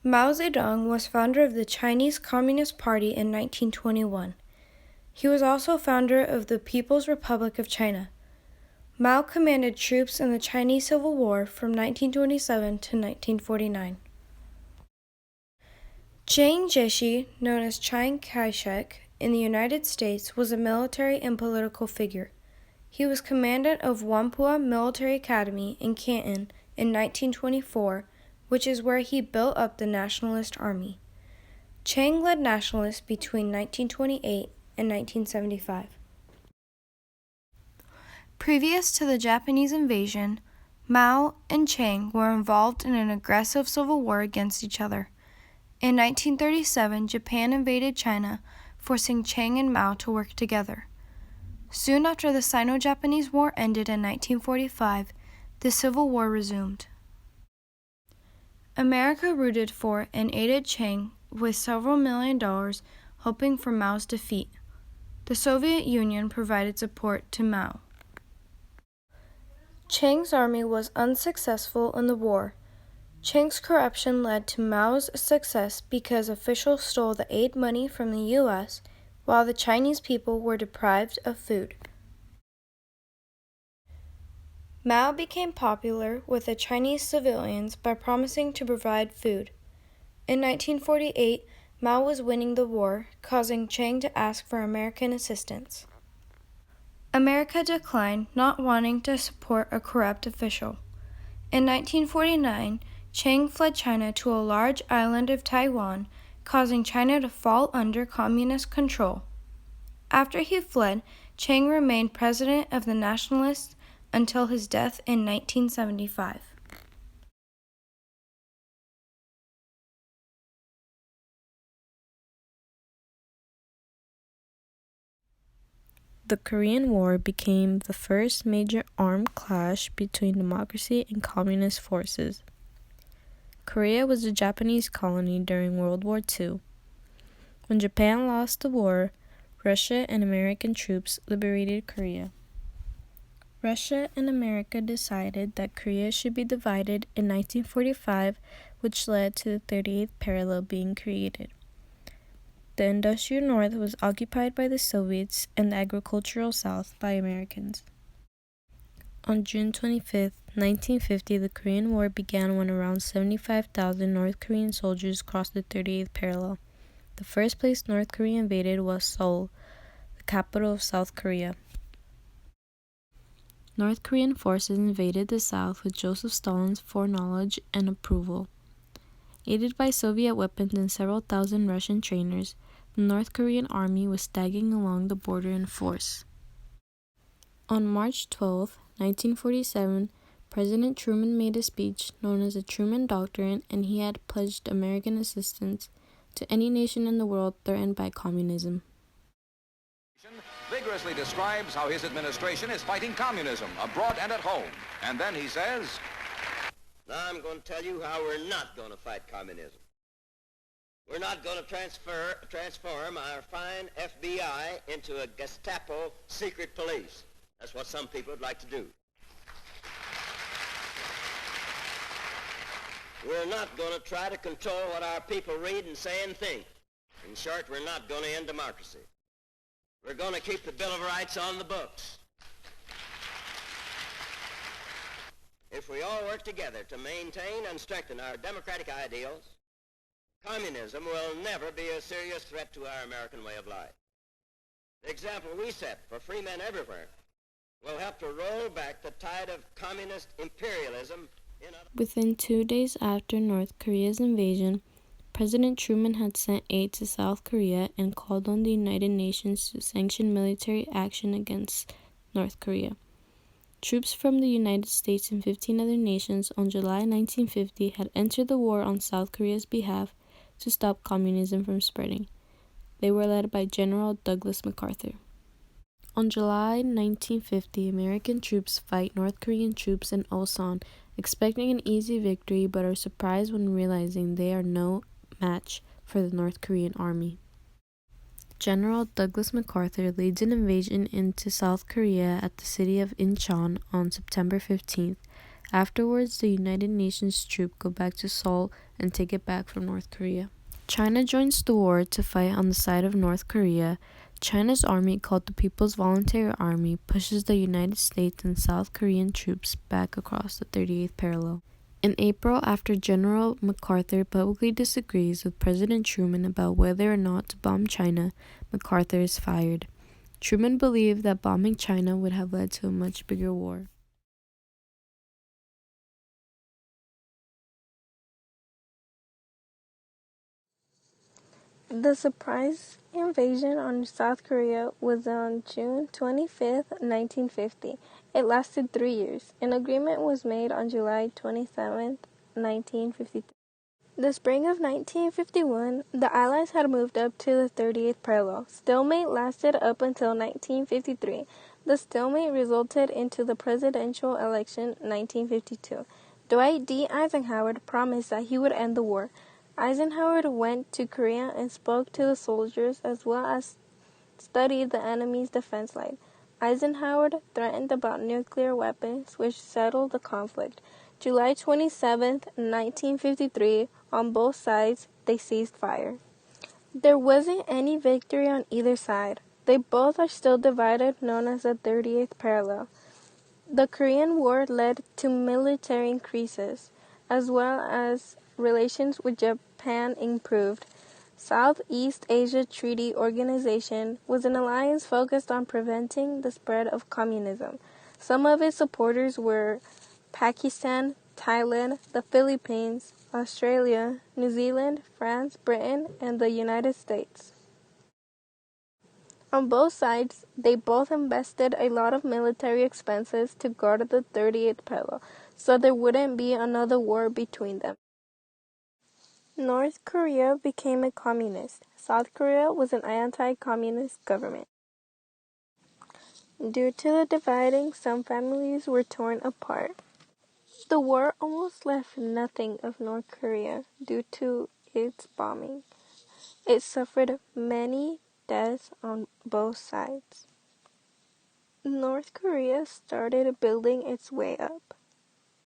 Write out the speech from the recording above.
Mao Zedong was founder of the Chinese Communist Party in 1921. He was also founder of the People's Republic of China. Mao commanded troops in the Chinese Civil War from 1927 to 1949. Chiang Kai-shek, known as Chiang Kai-shek, in the United States was a military and political figure. He was commandant of Whampoa Military Academy in Canton in 1924, which is where he built up the Nationalist Army. Chiang led nationalists between 1928 and 1975. Previous to the Japanese invasion, Mao and Chiang were involved in an aggressive civil war against each other. In 1937, Japan invaded China, forcing Chiang and Mao to work together. Soon after the Sino-Japanese War ended in 1945, the Civil War resumed. America rooted for and aided Chiang with several $1 million, hoping for Mao's defeat. The Soviet Union provided support to Mao. Chiang's army was unsuccessful in the war. Chiang's corruption led to Mao's success because officials stole the aid money from the U.S., while the Chinese people were deprived of food. Mao became popular with the Chinese civilians by promising to provide food. In 1948, Mao was winning the war, causing Chiang to ask for American assistance. America declined, not wanting to support a corrupt official. In 1949, Chiang fled China to a large island of Taiwan, causing China to fall under communist control. After he fled, Chiang remained president of the Nationalists until his death in 1975. The Korean War became the first major armed clash between democracy and communist forces. Korea was a Japanese colony during World War II. When Japan lost the war, Russia and American troops liberated Korea. Russia and America decided that Korea should be divided in 1945, which led to the 38th parallel being created. The industrial North was occupied by the Soviets and the agricultural South by Americans. On June 25, 1950, the Korean War began when around 75,000 North Korean soldiers crossed the 38th parallel. The first place North Korea invaded was Seoul, the capital of South Korea. North Korean forces invaded the South with Joseph Stalin's foreknowledge and approval. Aided by Soviet weapons and several thousand Russian trainers, the North Korean army was staggering along the border in force. On March 12, 1947, President Truman made a speech known as the Truman Doctrine, and he had pledged American assistance to any nation in the world threatened by communism. Vigorously describes how his administration is fighting communism abroad and at home. And then he says, now I'm going to tell you how we're not going to fight communism. We're not going to transform our fine FBI into a Gestapo secret police. That's what some people would like to do. We're not going to try to control what our people read and say and think. In short, we're not going to end democracy. We're going to keep the Bill of Rights on the books. If we all work together to maintain and strengthen our democratic ideals, communism will never be a serious threat to our American way of life. The example we set for free men everywhere will help to roll back the tide of communist imperialism. Within 2 days after North Korea's invasion, President Truman had sent aid to South Korea and called on the United Nations to sanction military action against North Korea. Troops from the United States and 15 other nations on July 1950 had entered the war on South Korea's behalf to stop communism from spreading. They were led by General Douglas MacArthur. On July 1950, American troops fight North Korean troops in Ulsan, expecting an easy victory, but are surprised when realizing they are no match for the North Korean army. General Douglas MacArthur leads an invasion into South Korea at the city of Incheon on September 15th. Afterwards, the United Nations troops go back to Seoul and take it back from North Korea. China joins the war to fight on the side of North Korea. China's army, called the People's Voluntary Army, pushes the United States and South Korean troops back across the 38th parallel. In April, after General MacArthur publicly disagrees with President Truman about whether or not to bomb China, MacArthur is fired. Truman believed that bombing China would have led to a much bigger war. The surprise invasion on South Korea was on June 25, 1950. It lasted 3 years. An agreement was made on July 27, 1953. The spring of 1951, the Allies had moved up to the 38th parallel. Stalemate lasted up until 1953. The stalemate resulted into the presidential election 1952. Dwight D. Eisenhower promised that he would end the war. Eisenhower went to Korea and spoke to the soldiers as well as studied the enemy's defense line. Eisenhower threatened about nuclear weapons, which settled the conflict. July 27, 1953, on both sides, they ceased fire. There wasn't any victory on either side. They both are still divided, known as the 38th parallel. The Korean War led to military increases, as well as relations with Japan improved. Southeast Asia Treaty Organization was an alliance focused on preventing the spread of communism. Some of its supporters were Pakistan, Thailand, the Philippines, Australia, New Zealand, France, Britain, and the United States. On both sides, they both invested a lot of military expenses to guard the 38th parallel, so there wouldn't be another war between them. North Korea became a communist. South Korea was an anti-communist government. Due to the dividing, some families were torn apart. The war almost left nothing of North Korea due to its bombing. It suffered many deaths on both sides. North Korea started building its way up.